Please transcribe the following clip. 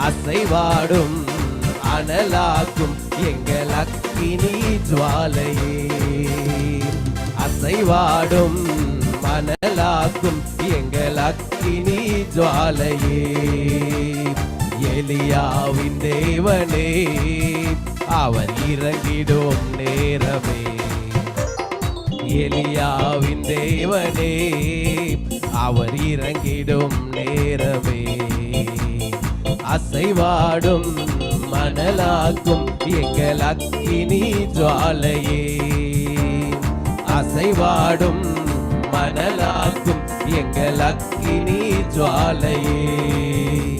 அசைவாடும் அனலாக்கும் எங்கள் அக்கினி ஜுவாலையே. அசைவாடும் மணலாக்கும் எங்கள் அக்கினி ஜுவாலையே. எலியாவின் தேவனே அவர் இறங்கிடும் நேரமே. எலியாவின் தேவனே அவர் இறங்கிடும் நேரமே. அசைவாடும் மணலாக்கும் எங்கள் அக்கினி ஜுவாலையே. அசைவாடும் மணலாக்கும் எங்கள் அக்கினி ஜுவாலையே.